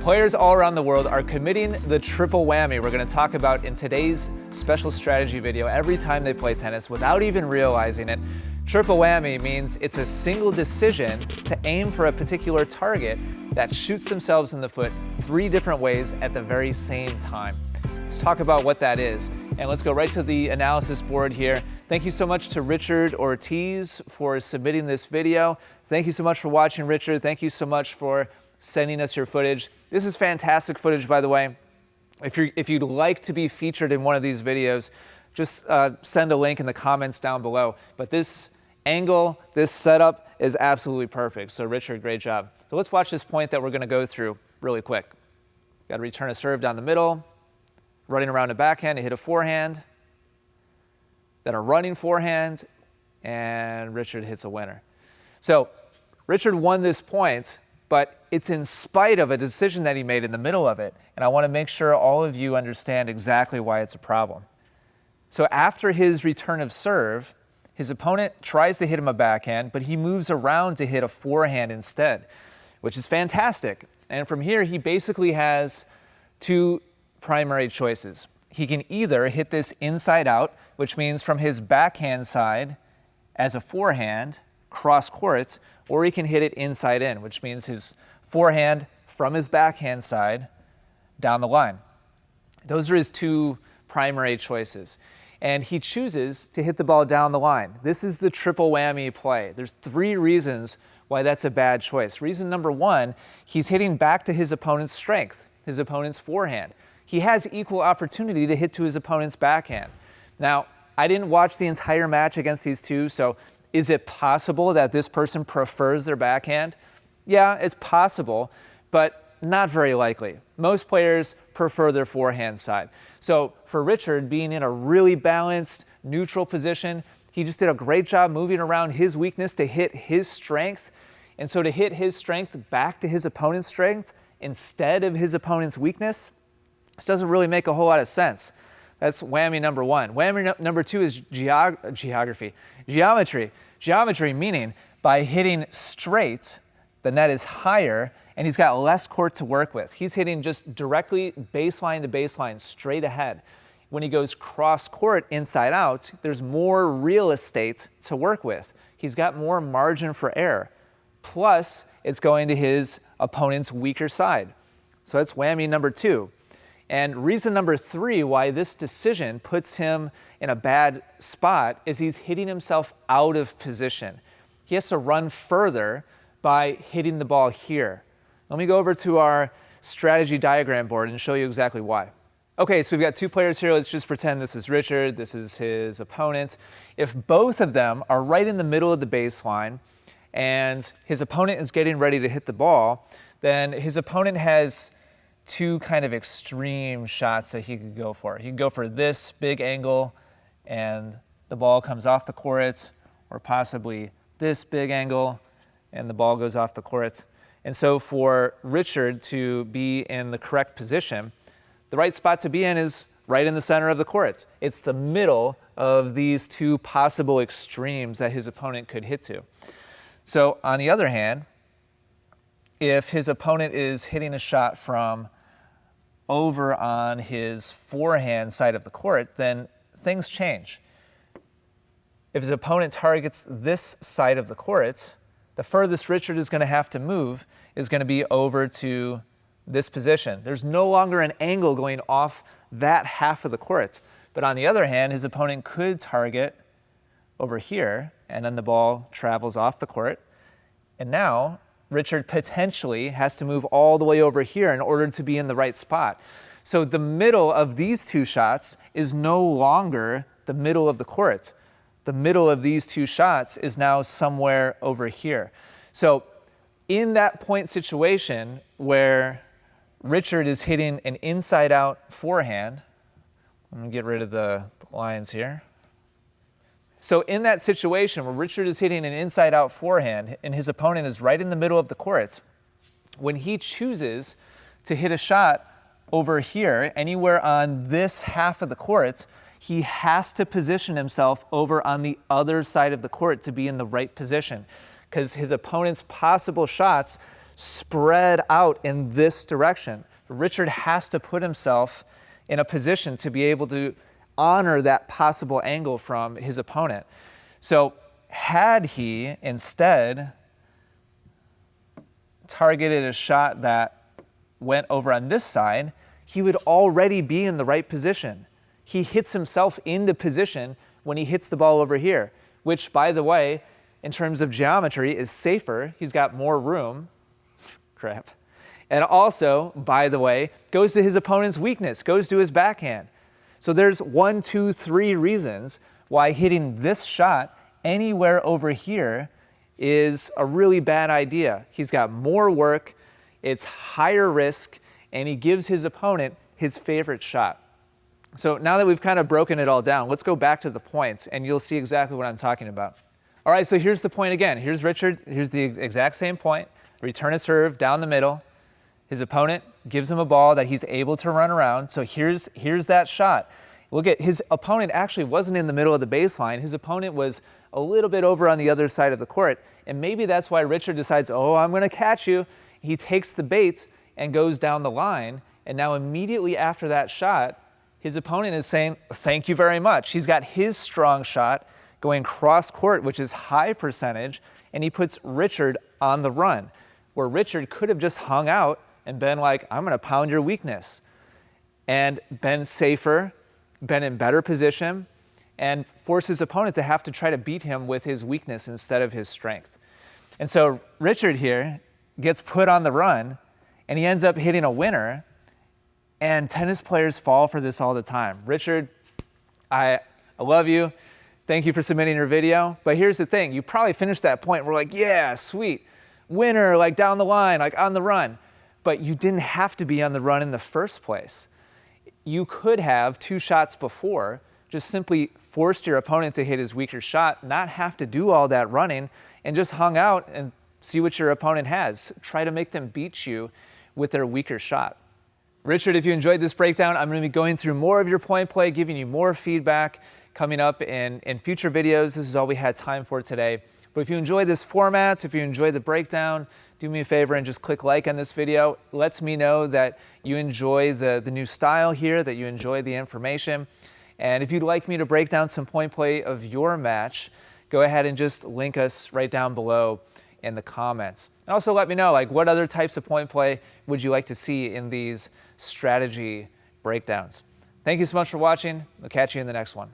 Players all around the world are committing the triple whammy we're going to talk about in today's special strategy video every time they play tennis without even realizing it. Triple whammy means it's a single decision to aim for a particular target that shoots themselves in the foot 3 different ways at the very same time. Let's talk about what that is, and let's go right to the analysis board here. Thank you so much to Richard Ortiz for submitting this video. Thank you so much for watching, Richard. Thank you so much for sending us your footage. This is fantastic footage, by the way. If you'd like to be featured in one of these videos, just send a link in the comments down below. But this angle, this setup is absolutely perfect. So Richard, great job. So let's watch this point that we're going to go through really quick. Got to return a serve down the middle, running around a backhand to hit a forehand, then a running forehand, and Richard hits a winner. So Richard won this point, but it's in spite of a decision that he made in the middle of it. And I want to make sure all of you understand exactly why it's a problem. So after his return of serve, his opponent tries to hit him a backhand, but he moves around to hit a forehand instead, which is fantastic. And from here, he basically has 2 primary choices. He can either hit this inside out, which means from his backhand side as a forehand, cross courts, or he can hit it inside in, which means his forehand from his backhand side down the line. Those are his 2 primary choices. And he chooses to hit the ball down the line. This is the triple whammy play. There's 3 reasons why that's a bad choice. Reason number 1, he's hitting back to his opponent's strength, his opponent's forehand. He has equal opportunity to hit to his opponent's backhand. Now, I didn't watch the entire match against these 2, so is it possible that this person prefers their backhand? Yeah, it's possible, but not very likely. Most players prefer their forehand side. So for Richard, being in a really balanced, neutral position, he just did a great job moving around his weakness to hit his strength. And so to hit his strength back to his opponent's strength instead of his opponent's weakness, this doesn't really make a whole lot of sense. That's whammy number 1. Whammy number 2 is geometry. Geometry meaning by hitting straight, the net is higher and he's got less court to work with. He's hitting just directly baseline to baseline, straight ahead. When he goes cross court inside out, there's more real estate to work with. He's got more margin for error. Plus, it's going to his opponent's weaker side. So that's whammy number 2. And reason number 3 why this decision puts him in a bad spot is he's hitting himself out of position. He has to run further by hitting the ball here. Let me go over to our strategy diagram board and show you exactly why. Okay, so we've got 2 players here. Let's just pretend this is Richard, this is his opponent. If both of them are right in the middle of the baseline and his opponent is getting ready to hit the ball, then his opponent has 2 kind of extreme shots that he could go for. He can go for this big angle and the ball comes off the court, or possibly this big angle and the ball goes off the court. And so for Richard to be in the correct position, the right spot to be in is right in the center of the court. It's the middle of these 2 possible extremes that his opponent could hit to. So on the other hand, if his opponent is hitting a shot from over on his forehand side of the court, then things change. If his opponent targets this side of the court, the furthest Richard is going to have to move is going to be over to this position. There's no longer an angle going off that half of the court. But on the other hand, his opponent could target over here, and then the ball travels off the court. And now Richard potentially has to move all the way over here in order to be in the right spot. So the middle of these 2 shots is no longer the middle of the court. The middle of these 2 shots is now somewhere over here. So in that point situation where Richard is hitting an inside-out forehand, I'm going to get rid of the lines here. So in that situation where Richard is hitting an inside-out forehand and his opponent is right in the middle of the court, when he chooses to hit a shot over here, anywhere on this half of the court, he has to position himself over on the other side of the court to be in the right position, because his opponent's possible shots spread out in this direction. Richard has to put himself in a position to be able to honor that possible angle from his opponent. So had he instead targeted a shot that went over on this side, he would already be in the right position. He hits himself into position when he hits the ball over here, which, by the way, in terms of geometry, is safer. He's got more room. Crap. And also, by the way, goes to his opponent's weakness, goes to his backhand. So there's 1, 2, 3 reasons why hitting this shot anywhere over here is a really bad idea. He's got more work, it's higher risk, and he gives his opponent his favorite shot. So now that we've kind of broken it all down, let's go back to the points and you'll see exactly what I'm talking about. All right, so here's the point again. Here's Richard, here's the exact same point. Return a serve down the middle. His opponent gives him a ball that he's able to run around. So here's that shot. Look at his opponent actually wasn't in the middle of the baseline. His opponent was a little bit over on the other side of the court. And maybe that's why Richard decides, oh, I'm going to catch you. He takes the bait and goes down the line. And now immediately after that shot, his opponent is saying, thank you very much. He's got his strong shot going cross court, which is high percentage, and he puts Richard on the run, where Richard could have just hung out and been like, I'm going to pound your weakness, and been safer, been in better position, and force his opponent to have to try to beat him with his weakness instead of his strength. And so Richard here gets put on the run, and he ends up hitting a winner, and tennis players fall for this all the time. Richard, I love you. Thank you for submitting your video. But here's the thing. You probably finished that point. We're like, yeah, sweet. Winner, like down the line, like on the run. But you didn't have to be on the run in the first place. You could have 2 shots before just simply forced your opponent to hit his weaker shot, not have to do all that running, and just hung out and see what your opponent has. Try to make them beat you with their weaker shot. Richard, if you enjoyed this breakdown, I'm going to be going through more of your point play, giving you more feedback coming up in future videos. This is all we had time for today. But if you enjoy this format, if you enjoy the breakdown, do me a favor and just click like on this video. It lets me know that you enjoy the new style here, that you enjoy the information. And if you'd like me to break down some point play of your match, go ahead and just link us right down below in the comments. And also let me know, like, what other types of point play would you like to see in these strategy breakdowns? Thank you so much for watching. I'll catch you in the next one.